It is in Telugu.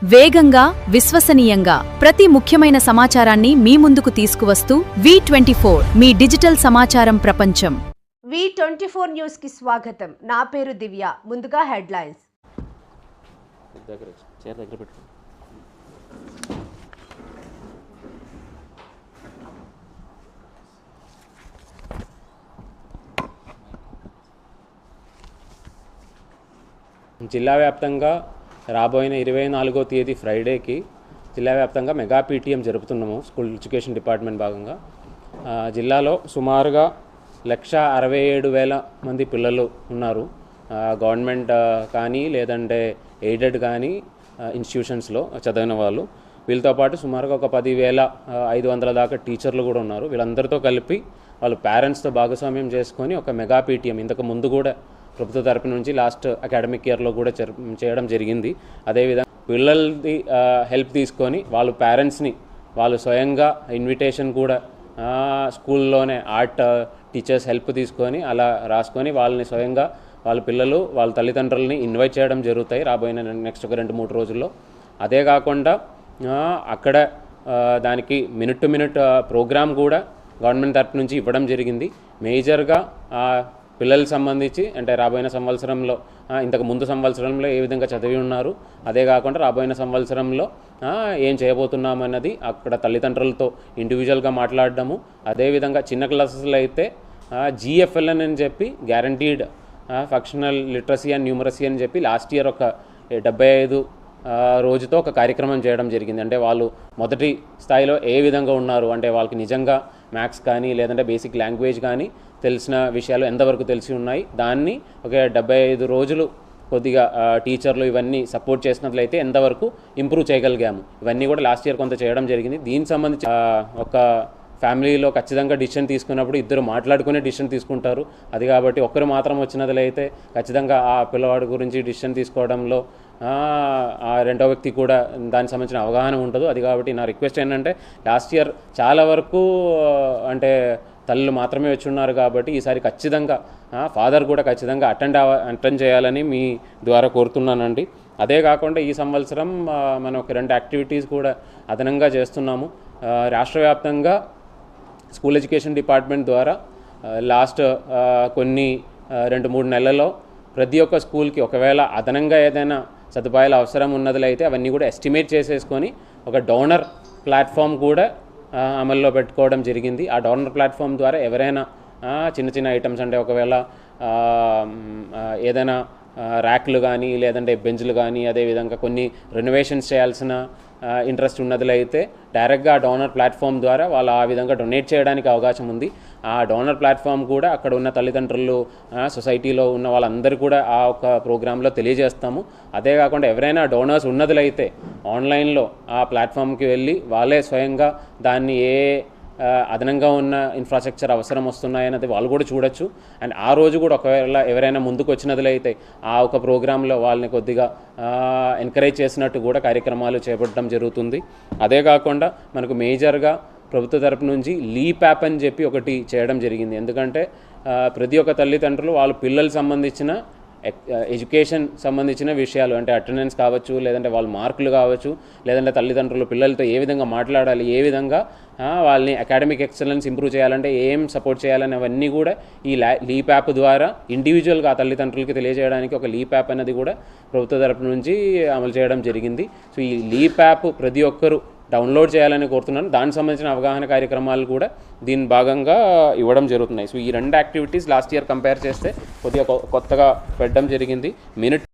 వేగంగా, విశ్వసనీయంగా ప్రతి ముఖ్యమైన సమాచారాన్ని మీ ముందుకు తీసుకువస్తూ V24 మీ డిజిటల్ సమాచారం ప్రపంచం. V24 న్యూస్ కి స్వాగతం. నా పేరు దివ్య. ముందుగా హెడ్లైన్స్. జిల్లా వ్యాప్తంగా రాబోయిన 24వ తేదీ ఫ్రైడేకి జిల్లా వ్యాప్తంగా మెగా పీటీఎం జరుపుతున్నాము. స్కూల్ ఎడ్యుకేషన్ డిపార్ట్మెంట్ భాగంగా జిల్లాలో సుమారుగా 1,67,000 మంది పిల్లలు ఉన్నారు. గవర్నమెంట్ కానీ లేదంటే ఎయిడెడ్ కానీ ఇన్స్టిట్యూషన్స్లో చదివిన వాళ్ళు. వీళ్ళతో పాటు సుమారుగా ఒక 10,500 దాకా టీచర్లు కూడా ఉన్నారు. వీళ్ళందరితో కలిపి వాళ్ళు పేరెంట్స్తో భాగస్వామ్యం చేసుకొని ఒక మెగా పీటీఎం ఇంతకు ముందు కూడా ప్రభుత్వ తరపు నుంచి లాస్ట్ అకాడమిక్ ఇయర్లో కూడా చేయడం జరిగింది. అదేవిధంగా పిల్లలది హెల్ప్ తీసుకొని వాళ్ళు పేరెంట్స్ని వాళ్ళు స్వయంగా ఇన్విటేషన్ కూడా స్కూల్లోనే ఆర్ట్ టీచర్స్ హెల్ప్ తీసుకొని అలా రాసుకొని వాళ్ళని స్వయంగా వాళ్ళ పిల్లలు వాళ్ళ తల్లిదండ్రులని ఇన్వైట్ చేయడం జరుగుతాయి రాబోయే నెక్స్ట్ ఒక 2-3 రోజుల్లో. అదే కాకుండా అక్కడ దానికి మినిట్ టు మినిట్ ప్రోగ్రామ్ కూడా గవర్నమెంట్ తరపు నుంచి ఇవ్వడం జరిగింది. మేజర్గా పిల్లలకు సంబంధించి అంటే రాబోయే సంవత్సరంలో ఇంతకు ముందు సంవత్సరంలో ఏ విధంగా చదివి ఉన్నారు, అదే కాకుండా రాబోయే సంవత్సరంలో ఏం చేయబోతున్నామన్నది అక్కడ తల్లిదండ్రులతో ఇండివిజువల్గా మాట్లాడడము. అదేవిధంగా చిన్న క్లాసెస్లో అయితే GFLN అని చెప్పి guaranteed functional literacy and numeracy అని చెప్పి లాస్ట్ ఇయర్ ఒక 75 రోజుతో ఒక కార్యక్రమం చేయడం జరిగింది. అంటే వాళ్ళు మొదటి స్థాయిలో ఏ విధంగా ఉన్నారు, అంటే వాళ్ళకి నిజంగా మ్యాథ్స్ కానీ లేదంటే బేసిక్ లాంగ్వేజ్ కానీ తెలిసిన విషయాలు ఎంతవరకు తెలిసి ఉన్నాయి, దాన్ని ఒక 75 రోజులు కొద్దిగా టీచర్లు ఇవన్నీ సపోర్ట్ చేసినట్లయితే ఎంతవరకు ఇంప్రూవ్ చేయగలిగాము. ఇవన్నీ కూడా లాస్ట్ ఇయర్ కొంత చేయడం జరిగింది. దీనికి సంబంధించి ఒక ఫ్యామిలీలో ఖచ్చితంగా డిసిషన్ తీసుకున్నప్పుడు ఇద్దరు మాట్లాడుకునే డిసిషన్ తీసుకుంటారు. అది కాబట్టి ఒక్కరు మాత్రం వచ్చినట్లయితే ఖచ్చితంగా ఆ పిల్లవాడి గురించి డిసిషన్ తీసుకోవడంలో ఆ రెండో వ్యక్తి కూడా దానికి సంబంధించిన అవగాహన ఉంటుంది. అది కాబట్టి నా రిక్వెస్ట్ ఏంటంటే లాస్ట్ ఇయర్ చాలా వరకు అంటే తల్లులు మాత్రమే వచ్చి ఉన్నారు కాబట్టి ఈసారి ఖచ్చితంగా ఫాదర్ కూడా ఖచ్చితంగా అటెండ్ చేయాలని మీ ద్వారా కోరుతున్నానండి. అదే కాకుండా ఈ సంవత్సరం మనం ఒక 2 యాక్టివిటీస్ కూడా అదనంగా చేస్తున్నాము. రాష్ట్ర వ్యాప్తంగా స్కూల్ ఎడ్యుకేషన్ డిపార్ట్మెంట్ ద్వారా లాస్ట్ కొన్ని 2-3 నెలల్లో ప్రతి ఒక్క స్కూల్కి ఒకవేళ అదనంగా ఏదైనా సదుపాయాలు అవసరం ఉన్నట్లయితే అవన్నీ కూడా ఎస్టిమేట్ చేసేసుకొని ఒక డోనర్ ప్లాట్ఫామ్ కూడా అమల్లో పెట్టుకోవడం జరిగింది. ఆ డోనర్ ప్లాట్ఫామ్ ద్వారా ఎవరైనా చిన్న చిన్న ఐటమ్స్ అంటే ఒకవేళ ఏదైనా ర్యాక్లు కానీ లేదంటే బెంచ్లు కానీ అదేవిధంగా కొన్ని రెనోవేషన్స్ చేయాల్సిన ఇంట్రెస్ట్ ఉన్నట్లయితే డైరెక్ట్గా ఆ డోనర్ ప్లాట్ఫామ్ ద్వారా వాళ్ళు ఆ విధంగా డొనేట్ చేయడానికి అవకాశం ఉంది. ఆ డోనర్ ప్లాట్ఫామ్ కూడా అక్కడ ఉన్న తల్లిదండ్రులు సొసైటీలో ఉన్న వాళ్ళందరూ కూడా ఆ ఒక ప్రోగ్రాంలో తెలియజేస్తాము. అదే కాకుండా ఎవరైనా డోనర్స్ ఉన్నట్లయితే ఆన్లైన్లో ఆ ప్లాట్ఫామ్కి వెళ్ళి వాళ్ళే స్వయంగా దాన్ని అదనంగా ఉన్న ఇన్ఫ్రాస్ట్రక్చర్ అవసరం వస్తున్నాయన్నది వాళ్ళు కూడా చూడొచ్చు. అండ్ ఆ రోజు కూడా ఒకవేళ ఎవరైనా ముందుకు వచ్చినట్లయితే ఆ ఒక ప్రోగ్రాంలో వాళ్ళని కొద్దిగా ఎంకరేజ్ చేసినట్టు కూడా కార్యక్రమాలు చేపట్టడం జరుగుతుంది. అదే కాకుండా మనకు మేజర్గా ప్రభుత్వ తరపు నుంచి లీప్ యాప్ అని చెప్పి ఒకటి చేయడం జరిగింది. ఎందుకంటే ప్రతి ఒక్క తల్లిదండ్రులు వాళ్ళ పిల్లలకు సంబంధించిన ఎడ్యుకేషన్ సంబంధించిన విషయాలు అంటే అటెండెన్స్ కావచ్చు, లేదంటే వాళ్ళ మార్కులు కావచ్చు, లేదంటే తల్లిదండ్రులు పిల్లలతో ఏ విధంగా మాట్లాడాలి, ఏ విధంగా వాళ్ళని అకాడమిక్ ఎక్సలెన్స్ ఇంప్రూవ్ చేయాలంటే ఏం సపోర్ట్ చేయాలని అవన్నీ కూడా ఈ లీప్ యాప్ ద్వారా ఇండివిజువల్గా ఆ తల్లిదండ్రులకి తెలియజేయడానికి ఒక లీప్ యాప్ అనేది కూడా ప్రభుత్వ తరపు నుంచి అమలు చేయడం జరిగింది. సో ఈ లీప్ యాప్ ప్రతి ఒక్కరూ డౌన్లోడ్ చేయాలని కోరుతున్నాను. దానికి సంబంధించిన అవగాహన కార్యక్రమాలు కూడా దీని భాగంగా ఇవ్వడం జరుగుతున్నాయి. సో ఈ 2 యాక్టివిటీస్ లాస్ట్ ఇయర్ కంపేర్ చేస్తే కొద్దిగా కొత్తగా పెట్టడం జరిగింది. మినిట్